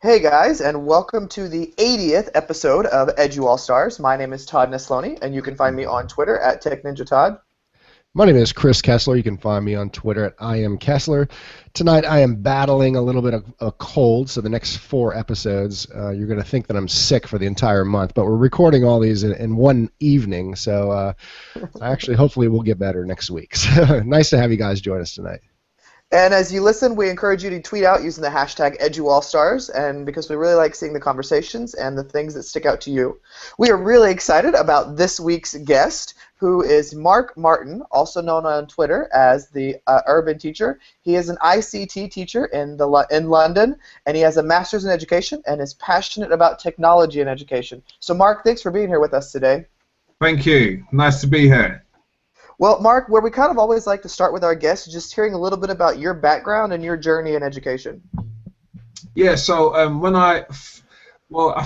Hey guys, and welcome to the 80th episode of EduAllStars. My name is Todd Nesloni, and you can find me on Twitter at TechNinjaTodd. My name is Chris Kessler. You can find me on Twitter at IamKessler. Tonight I am battling a little bit of a cold, so the next four episodes you're going to think that I'm sick for the entire month, but we're recording all these in one evening, so actually hopefully we'll get better next week. So nice to have you guys join us tonight. And as you listen, we encourage you to tweet out using the hashtag EduAllStars, and because we really like seeing the conversations and the things that stick out to you. We are really excited about this week's guest, who is Mark Martin, also known on Twitter as the Urban Teacher. He is an ICT teacher in London, and he has a master's in education and is passionate about technology and education. So Mark, thanks for being here with us today. Thank you. Nice to be here. Well, Mark, where we kind of always like to start with our guests, just hearing a little bit about your background and your journey in education. Yeah, so I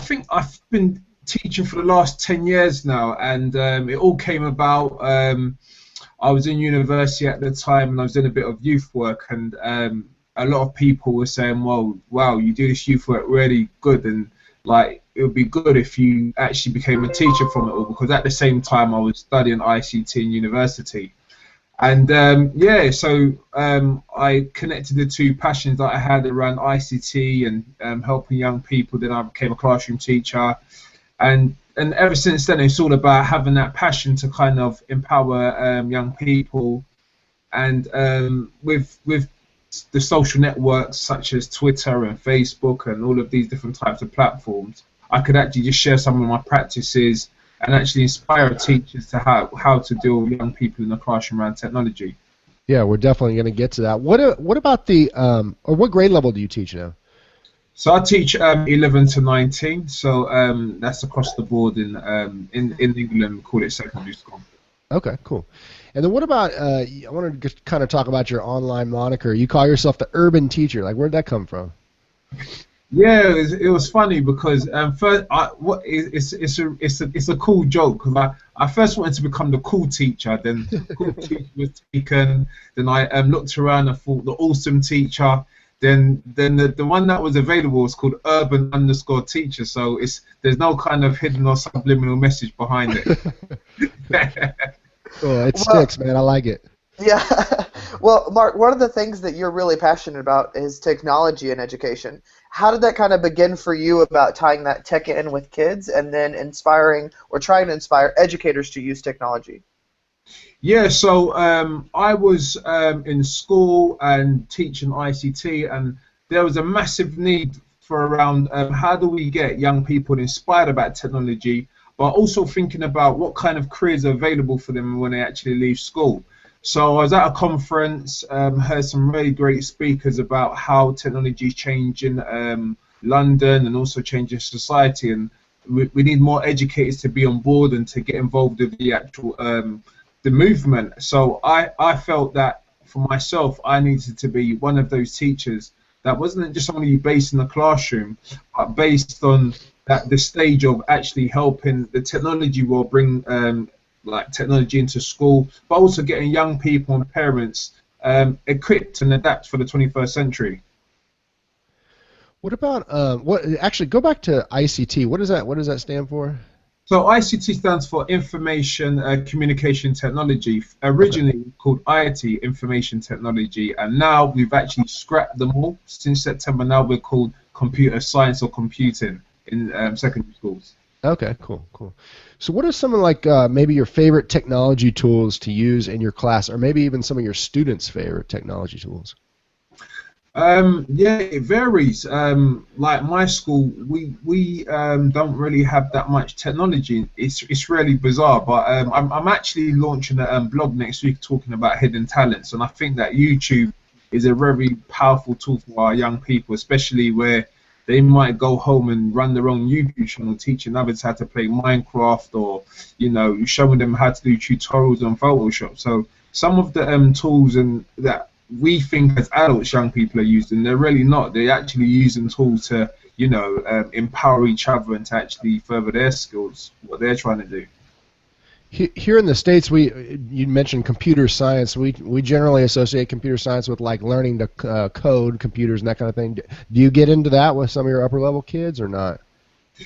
think I've been teaching for the last 10 years now, and it all came about. I was in university at the time, and I was doing a bit of youth work, and a lot of people were saying, well, wow, you do this youth work really good, and like it would be good if you actually became a teacher from it all, because at the same time I was studying ICT in university. And I connected the two passions that I had around ICT and helping young people. Then I became a classroom teacher, and ever since then it's all about having that passion to kind of empower young people. And with the social networks such as Twitter and Facebook and all of these different types of platforms, I could actually just share some of my practices and actually inspire teachers to how to deal with young people in the classroom around technology. Yeah, we're definitely going to get to that. What about the or what grade level do you teach now? So I teach 11 to 19, so that's across the board in England. We call it secondary school. Okay, cool. And then what about, I wanted to just kind of talk about your online moniker. You call yourself the Urban Teacher. Like, where'd that come from? Yeah, it was funny because it's a cool joke, because I first wanted to become the cool teacher, then the cool teacher was taken, then I looked around and thought the awesome teacher, then the one that was available was called Urban_Teacher, so there's no kind of hidden or subliminal message behind it. Oh, it sticks, man. I like it. Yeah. Well, Mark, one of the things that you're really passionate about is technology and education. How did that kind of begin for you about tying that tech in with kids and then inspiring or trying to inspire educators to use technology? Yeah, so I was in school and teaching ICT, and there was a massive need for around how do we get young people inspired about technology, but also thinking about what kind of careers are available for them when they actually leave school. So I was at a conference, heard some really great speakers about how technology is changing London and also changing society, and we need more educators to be on board and to get involved with the actual the movement. So I felt that for myself, I needed to be one of those teachers that wasn't just only based in the classroom, but based on the stage of actually helping the technology world bring like technology into school, but also getting young people and parents equipped and adapt for the 21st century. What about actually go back to ICT. What does that stand for? So ICT stands for Information Communication Technology, originally called IT, Information Technology, and now we've actually scrapped them all. Since September now we're called Computer Science or Computing in secondary schools. Okay, cool. So what are some of maybe your favorite technology tools to use in your class, or maybe even some of your students' favorite technology tools? Yeah, it varies. Like my school, we don't really have that much technology. It's really bizarre. But I'm actually launching a blog next week talking about hidden talents, and I think that YouTube is a very powerful tool for our young people, especially where they might go home and run their own YouTube channel teaching others how to play Minecraft, or showing them how to do tutorials on Photoshop. So some of the tools and that we think as adults young people are using, they're really not. They're actually using tools to empower each other and to actually further their skills, what they're trying to do. Here in the States, you mentioned computer science. We generally associate computer science with like learning to code computers and that kind of thing. Do you get into that with some of your upper level kids or not?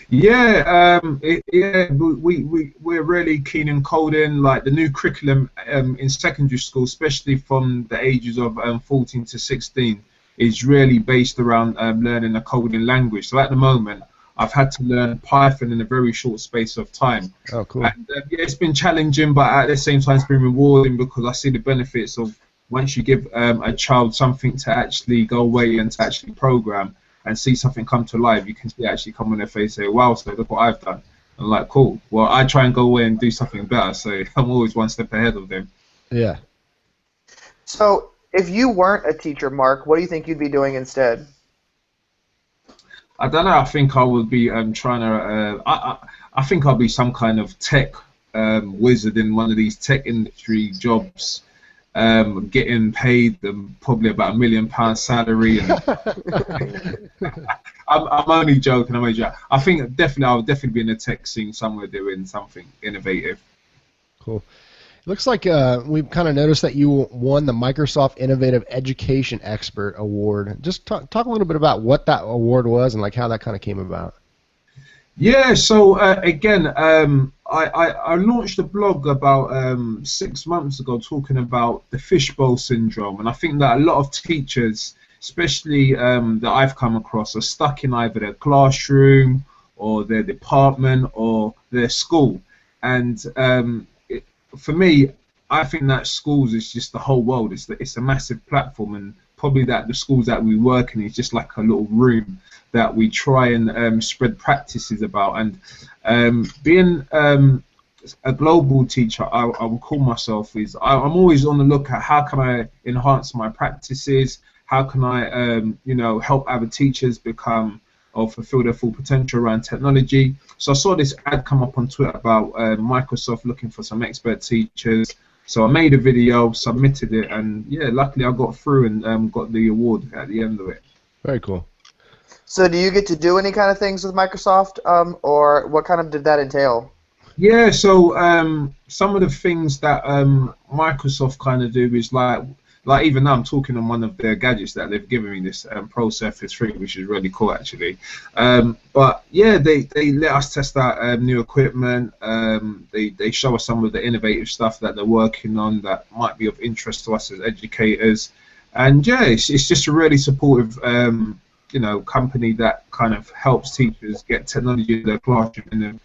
Yeah, we're really keen in coding. Like the new curriculum in secondary school, especially from the ages of 14 to 16, is really based around learning a coding language. So at the moment, I've had to learn Python in a very short space of time. Oh, cool. And, yeah, it's been challenging, but at the same time, it's been rewarding because I see the benefits of once you give a child something to actually go away and to actually program and see something come to life, you can see actually come on their face and say, wow, so look what I've done. I'm like, cool. Well, I try and go away and do something better, so I'm always one step ahead of them. Yeah. So if you weren't a teacher, Mark, what do you think you'd be doing instead? I don't know. I think I would be trying to. I think I'll be some kind of tech wizard in one of these tech industry jobs, getting paid probably about £1 million salary. And I'm only joking. I think I would definitely be in the tech scene somewhere doing something innovative. Cool. Looks like we've kind of noticed that you won the Microsoft Innovative Education Expert Award. Just talk a little bit about what that award was and like how that kind of came about. Yeah, so again, I launched a blog about 6 months ago talking about the fishbowl syndrome, and I think that a lot of teachers, especially that I've come across, are stuck in either their classroom or their department or their school, and for me, I think that schools is just the whole world. It's a massive platform, and probably that the schools that we work in is just like a little room that we try and spread practices about. And being a global teacher, I would call myself is I'm always on the look at how can I enhance my practices, how can I help other teachers become or fulfill their full potential around technology. So I saw this ad come up on Twitter about Microsoft looking for some expert teachers. So I made a video, submitted it, and yeah, luckily I got through and got the award at the end of it. Very cool. So do you get to do any kind of things with Microsoft, or what kind of did that entail? Yeah, so some of the things that Microsoft kind of do is like even now I'm talking on one of their gadgets that they've given me, this Pro Surface 3, which is really cool actually. But yeah, they let us test out new equipment. They show us some of the innovative stuff that they're working on that might be of interest to us as educators. And yeah, it's just a really supportive company that kind of helps teachers get technology in their classroom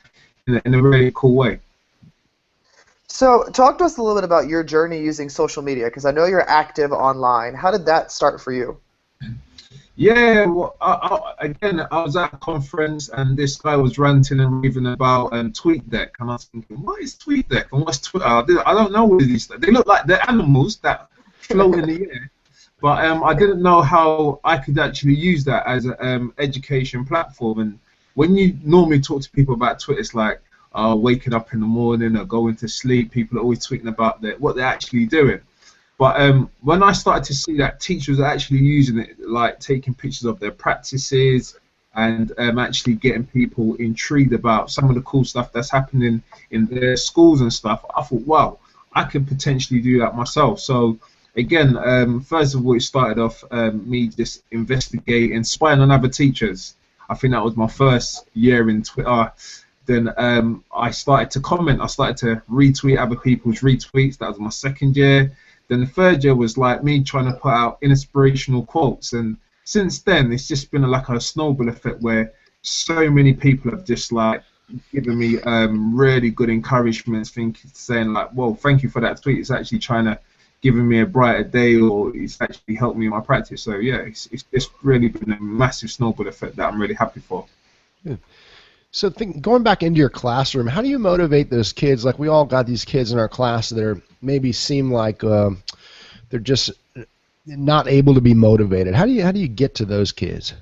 in a really cool way. So talk to us a little bit about your journey using social media, because I know you're active online. How did that start for you? Yeah, well, I was at a conference and this guy was ranting and raving about TweetDeck, and I was thinking, what is TweetDeck and what's Twitter? I don't know what these. They look like they're animals that float in the air, but I didn't know how I could actually use that as an education platform. And when you normally talk to people about Twitter, it's like waking up in the morning or going to sleep. People are always tweeting about what they're actually doing. But when I started to see that teachers are actually using it, like taking pictures of their practices and actually getting people intrigued about some of the cool stuff that's happening in their schools and stuff, I thought, wow, I could potentially do that myself. So again, first of all, it started off me just investigating, spying on other teachers. I think that was my first year in Twitter. Then I started to comment. I started to retweet other people's retweets. That was my second year. Then the third year was like me trying to put out inspirational quotes. And since then, it's just been like a snowball effect where so many people have just like given me really good encouragement, saying like, "Well, thank you for that tweet. It's actually trying to giving me a brighter day, or it's actually helped me in my practice." So yeah, it's really been a massive snowball effect that I'm really happy for. Yeah. So going back into your classroom, how do you motivate those kids? Like we all got these kids in our class that are maybe seem like they're just not able to be motivated. How do you get to those kids?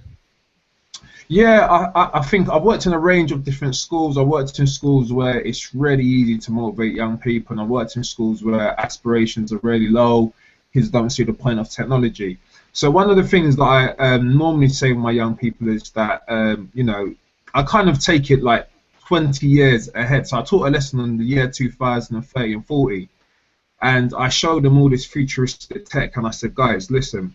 Yeah, I think I've worked in a range of different schools. I worked in schools where it's really easy to motivate young people, and I worked in schools where aspirations are really low. Kids don't see the point of technology. So one of the things that I normally say with my young people is that I kind of take it like 20 years ahead. So I taught a lesson on the year 2030 and 40, and I showed them all this futuristic tech, and I said, guys, listen,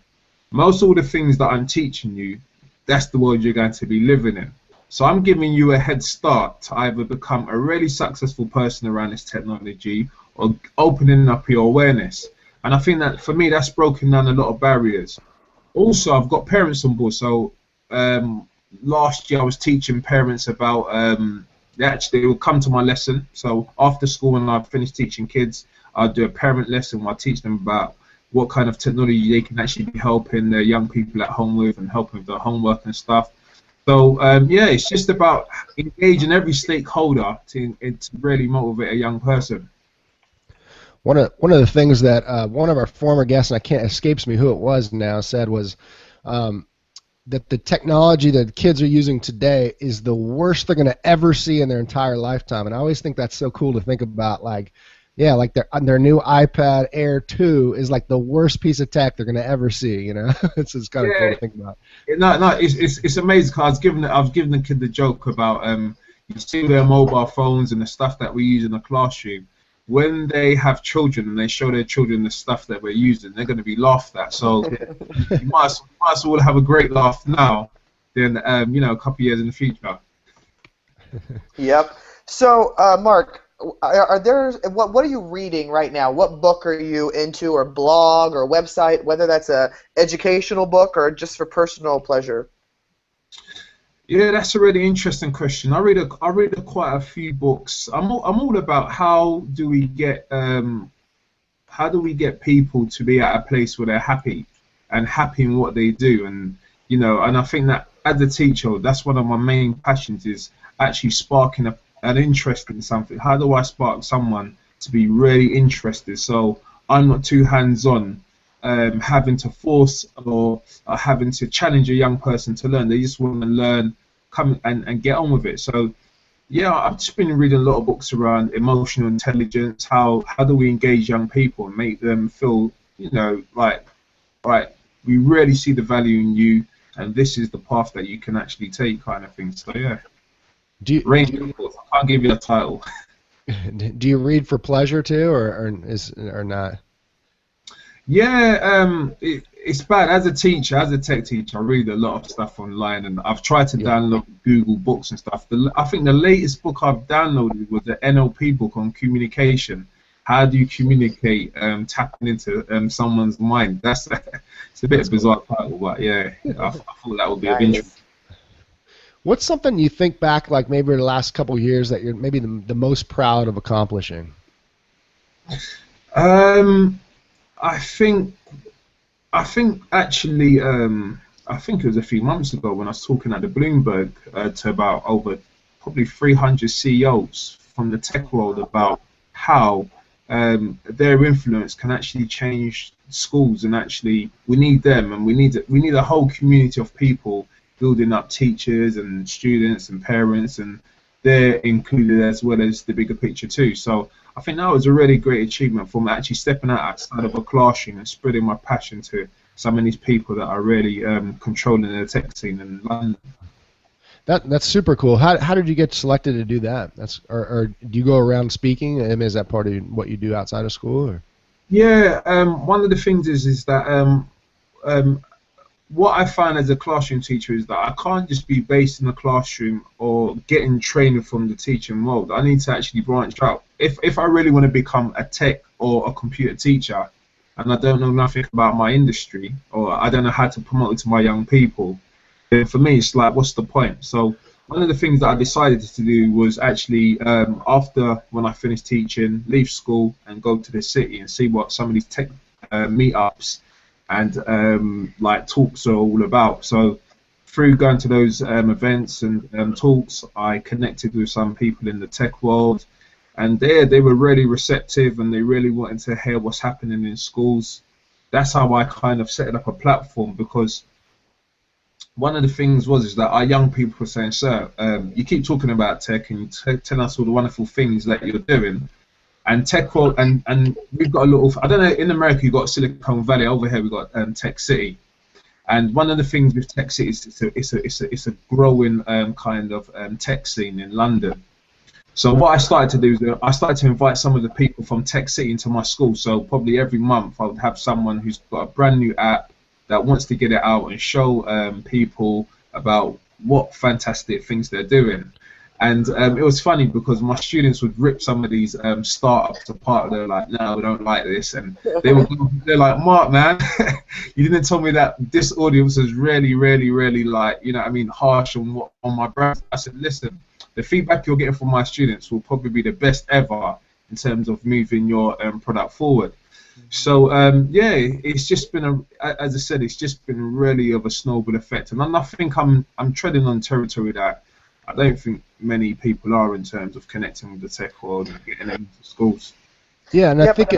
most all the things that I'm teaching you, that's the world you're going to be living in. So I'm giving you a head start to either become a really successful person around this technology or opening up your awareness. And I think that for me, that's broken down a lot of barriers. Also, I've got parents on board. So last year I was teaching parents about, they would come to my lesson. So after school, when I finished teaching kids, I'd do a parent lesson where I teach them about what kind of technology they can actually be helping their young people at home with and helping with their homework and stuff. So yeah, it's just about engaging every stakeholder to really motivate a young person. One of the things that one of our former guests, and I can't escapes me who it was now, said was that the technology that kids are using today is the worst they're going to ever see in their entire lifetime. And I always think that's so cool to think about, like, yeah, like their new iPad Air 2 is like the worst piece of tech they're going to ever see, you know? It's just kind of cool to think about. No, it's amazing, because I was giving the kid the joke about you see their mobile phones and the stuff that we use in the classroom. When they have children and they show their children the stuff that we're using, they're going to be laughed at. So you might as well have a great laugh now than you know, a couple of years in the future. Yep. So Mark, are there what are you reading right now? What book are you into, or blog or website, whether that's a educational book or just for personal pleasure? Yeah, that's a really interesting question. I read quite a few books. I'm all about how do we get people to be at a place where they're happy in what they do, and you know, and I think that as a teacher, that's one of my main passions, is actually sparking an interest in something. How do I spark someone to be really interested? So I'm not too hands-on, having to force or having to challenge a young person to learn. They just want to learn, come and get on with it. So yeah, I've just been reading a lot of books around emotional intelligence. How do we engage young people and make them feel, you know, like, right, we really see the value in you, and this is the path that you can actually take, kind of thing. So yeah. Range of books. I can't give you a title. Do you read for pleasure too, or not? Yeah, it's bad. As a teacher, as a tech teacher, I read a lot of stuff online, and I've tried to download Google Books and stuff. I think the latest book I've downloaded was the NLP book on communication. How do you communicate, tapping into someone's mind? It's a bit of a bizarre title, but yeah, I thought that would be of interest. What's something you think back, like maybe the last couple of years, that you're maybe the most proud of accomplishing? I think actually, I think it was a few months ago when I was talking at the Bloomberg to about over probably 300 CEOs from the tech world about how their influence can actually change schools, and actually we need them, and we need a whole community of people building up teachers and students and parents, and they're included as well as the bigger picture too. So I think that was a really great achievement for me, actually stepping outside of a classroom and spreading my passion to some of these people that are really controlling the tech scene in London. That's super cool. How did you get selected to do that? Or do you go around speaking? I mean, is that part of what you do outside of school? Or? Yeah, one of the things is that what I find as a classroom teacher is that I can't just be based in the classroom or getting training from the teaching world. I need to actually branch out. If I really want to become a tech or a computer teacher, and I don't know nothing about my industry, or I don't know how to promote it to my young people, then for me it's like, what's the point? So one of the things that I decided to do was actually, after when I finished teaching, leave school and go to the city and see what some of these tech meetups and like talks are all about. So through going to those events and talks, I connected with some people in the tech world, and they were really receptive, and they really wanted to hear what's happening in schools. That's how I kind of set up a platform, because one of the things is that our young people were saying, sir, you keep talking about tech and you tell us all the wonderful things that you're doing. And tech world, and we've got a little, I don't know, in America you've got Silicon Valley, over here we've got Tech City. And one of the things with Tech City is it's a growing kind of tech scene in London. So what I started to do is I started to invite some of the people from Tech City into my school. So probably every month I would have someone who's got a brand new app that wants to get it out and show people about what fantastic things they're doing. And it was funny because my students would rip some of these startups apart. They're like, no, we don't like this. And they're like, Mark, man, you didn't tell me that this audience is really, really, really like, you know what I mean, harsh on my brand. I said, listen, the feedback you're getting from my students will probably be the best ever in terms of moving your product forward. So yeah, it's just been as I said, it's just been really of a snowball effect, and I think I'm treading on territory that I don't think many people are in terms of connecting with the tech world and getting into schools. Yeah, and I think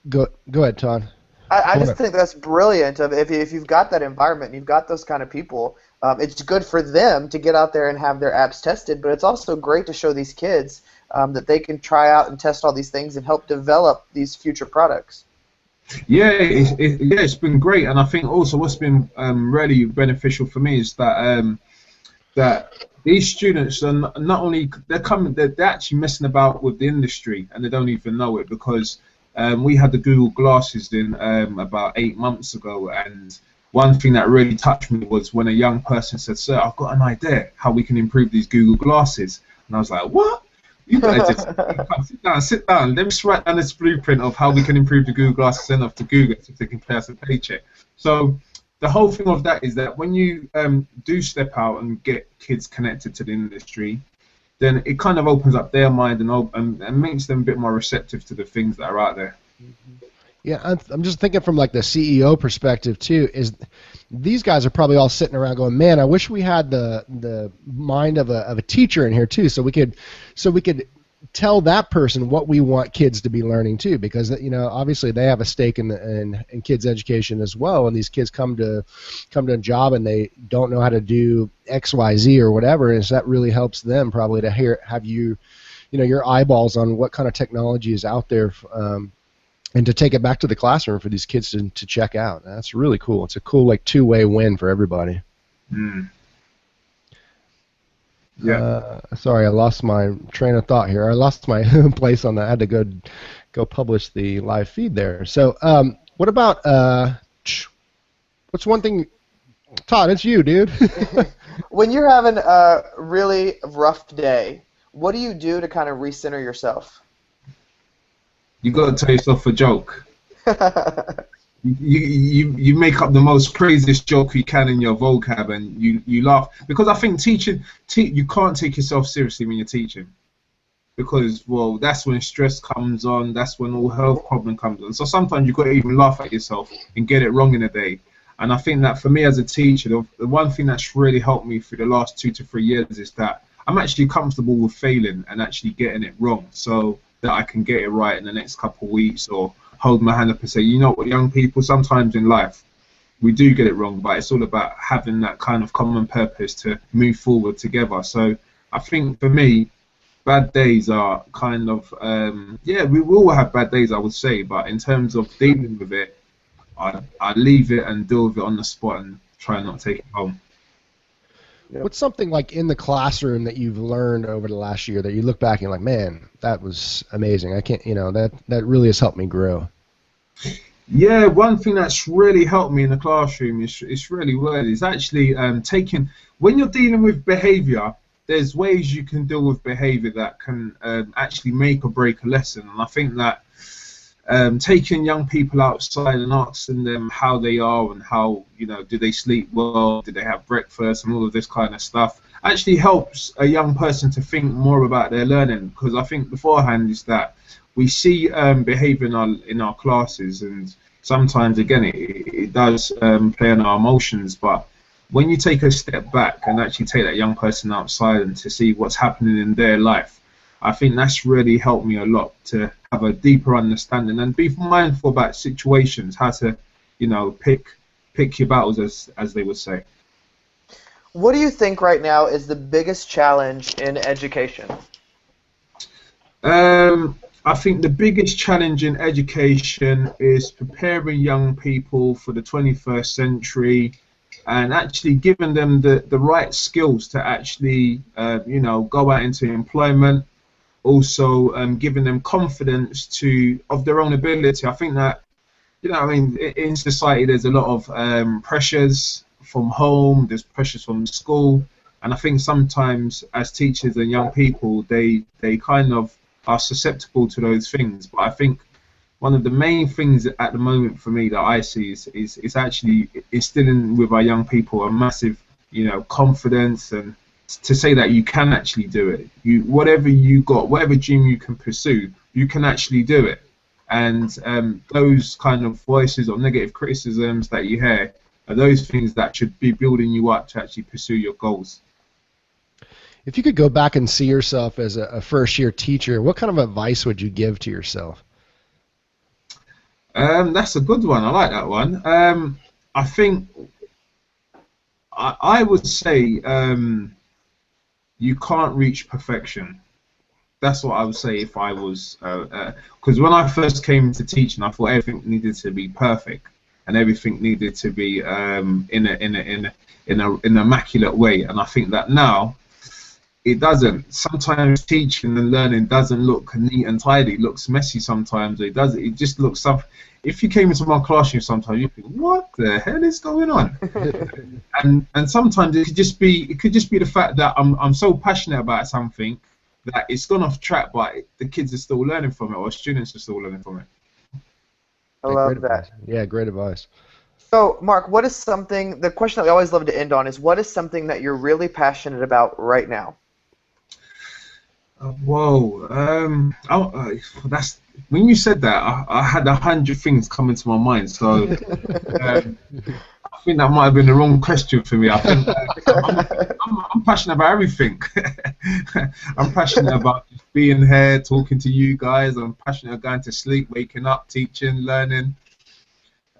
go ahead, Todd. I just think that's brilliant. If you've got that environment and you've got those kind of people, it's good for them to get out there and have their apps tested, but it's also great to show these kids that they can try out and test all these things and help develop these future products. Yeah, it's been great, and I think also what's been really beneficial for me is that that these students are not only they're actually messing about with the industry and they don't even know it, because we had the Google Glasses in about 8 months ago, and one thing that really touched me was when a young person said, "Sir, I've got an idea how we can improve these Google Glasses," and I was like, "What? You guys just sit down. Let me write down this blueprint of how we can improve the Google Glasses enough to Google so they can pay us a paycheck." So the whole thing of that is that when you do step out and get kids connected to the industry, then it kind of opens up their mind and makes them a bit more receptive to the things that are out there. Yeah, I'm just thinking from like the CEO perspective too. Is these guys are probably all sitting around going, "Man, I wish we had the mind of a teacher in here too, so we could tell that person what we want kids to be learning too, because you know obviously they have a stake in kids' education as well, and these kids come to a job and they don't know how to do X, Y, Z or whatever, and so that really helps them probably to have you know your eyeballs on what kind of technology is out there. And to take it back to the classroom for these kids to check out. That's really cool. It's a cool like two-way win for everybody. Mm. Yeah. Sorry, I lost my train of thought here. I lost my place on that. I had to go publish the live feed there. So what about what's one thing, Todd, it's you, dude. When you're having a really rough day, what do you do to kind of recenter yourself? You got to tell yourself a joke. You make up the most craziest joke you can in your vocab, and you laugh, because I think you can't take yourself seriously when you're teaching, because well that's when stress comes on, that's when all health problem comes on. So sometimes you've got to even laugh at yourself and get it wrong in a day. And I think that for me as a teacher, the one thing that's really helped me through the last 2 to 3 years is that I'm actually comfortable with failing and actually getting it wrong, so that I can get it right in the next couple of weeks, or hold my hand up and say, you know what, young people, sometimes in life we do get it wrong, but it's all about having that kind of common purpose to move forward together. So I think for me, bad days are kind of, yeah, we will have bad days, I would say, but in terms of dealing with it, I leave it and deal with it on the spot and try not to take it home. Yep. What's something like in the classroom that you've learned over the last year that you look back and you're like, man, that was amazing. I can't, you know, that really has helped me grow. Yeah, one thing that's really helped me in the classroom is really weird. It's actually when you're dealing with behavior, there's ways you can deal with behavior that can actually make or break a lesson. And I think that taking young people outside and asking them how they are and how, you know, do they sleep well, do they have breakfast, and all of this kind of stuff actually helps a young person to think more about their learning. Because I think beforehand is that we see behavior in our classes, and sometimes again it does play on our emotions, but when you take a step back and actually take that young person outside and to see what's happening in their life, I think that's really helped me a lot to have a deeper understanding and be mindful about situations, how to, you know, pick your battles, as they would say. What do you think right now is the biggest challenge in education? I think the biggest challenge in education is preparing young people for the 21st century and actually giving them the right skills to actually, you know, go out into employment. also giving them confidence of their own ability. I think that, I mean, in society there's a lot of pressures from home, there's pressures from school, and I think sometimes as teachers and young people, they kind of are susceptible to those things. But I think one of the main things at the moment for me that I see is actually instilling with our young people a massive, confidence, and to say that you can actually do it. Whatever you got, whatever dream you can pursue, you can actually do it. And those kind of voices or negative criticisms that you hear are those things that should be building you up to actually pursue your goals. If you could go back and see yourself as a first-year teacher, what kind of advice would you give to yourself? That's a good one. I like that one. I think I would say you can't reach perfection. That's what I would say if I was, because when I first came into teaching, I thought everything needed to be perfect and everything needed to be in an immaculate way. And I think that now it doesn't. Sometimes teaching and learning doesn't look neat and tidy. It looks messy sometimes. It just looks something. If you came into my classroom sometimes, you think, what the hell is going on? and sometimes it could just be the fact that I'm so passionate about something that it's gone off track, but the kids are still learning from it, or students are still learning from it. I love that. Yeah, great advice. So, Mark, what is something, the question that we always love to end on is, what is something that you're really passionate about right now? That's when you said that, I had 100 things coming to my mind. So I think that might have been the wrong question for me. I think I'm passionate about everything. I'm passionate about just being here, talking to you guys. I'm passionate about going to sleep, waking up, teaching, learning.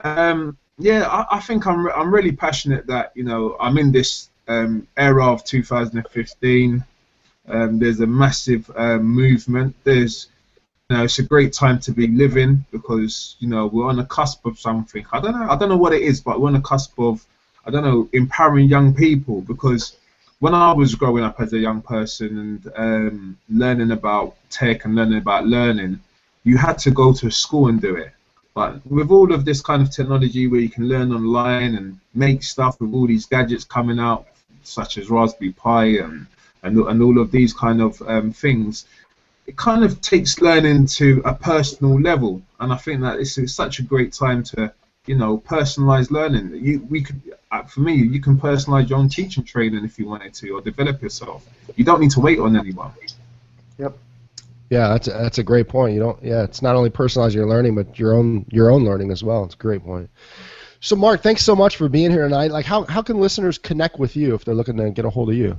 I think I'm really passionate that I'm in this era of 2015. There's a massive movement. It's a great time to be living because we're on the cusp of something. I don't know what it is, but we're on the cusp of empowering young people. Because when I was growing up as a young person and learning about tech and learning about learning, you had to go to a school and do it. But with all of this kind of technology where you can learn online and make stuff with all these gadgets coming out, such as Raspberry Pi and all of these kind of things, it kind of takes learning to a personal level. And I think that it's such a great time to, personalize learning. For me, you can personalize your own teaching training if you wanted to, or develop yourself. You don't need to wait on anyone. Yep. Yeah, that's a great point. It's not only personalize your learning, but your own learning as well. It's a great point. So, Mark, thanks so much for being here tonight. Like, how can listeners connect with you if they're looking to get a hold of you?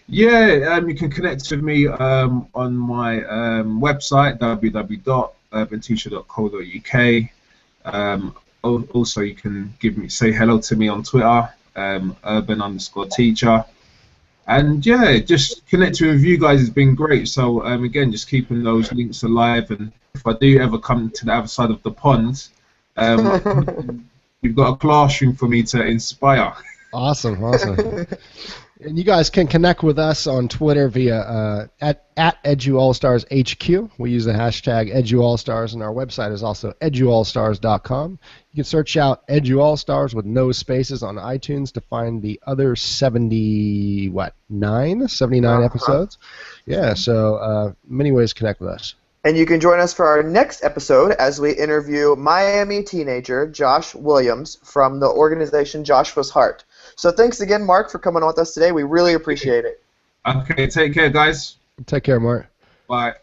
Yeah, you can connect with me on my website, www.urbanteacher.co.uk. Also, you can say hello to me on Twitter, urban_teacher. And just connecting with you guys has been great. So again, just keeping those links alive. And if I do ever come to the other side of the pond, you've got a classroom for me to inspire. Awesome. And you guys can connect with us on Twitter via at EduAllStars HQ. We use the hashtag EduAllStars, and our website is also EduAllStars.com. You can search out EduAllStars with no spaces on iTunes to find the other 79 episodes. Yeah, so many ways to connect with us. And you can join us for our next episode as we interview Miami teenager Josh Williams from the organization Joshua's Heart. So thanks again, Mark, for coming on with us today. We really appreciate it. Okay, take care, guys. Take care, Mark. Bye.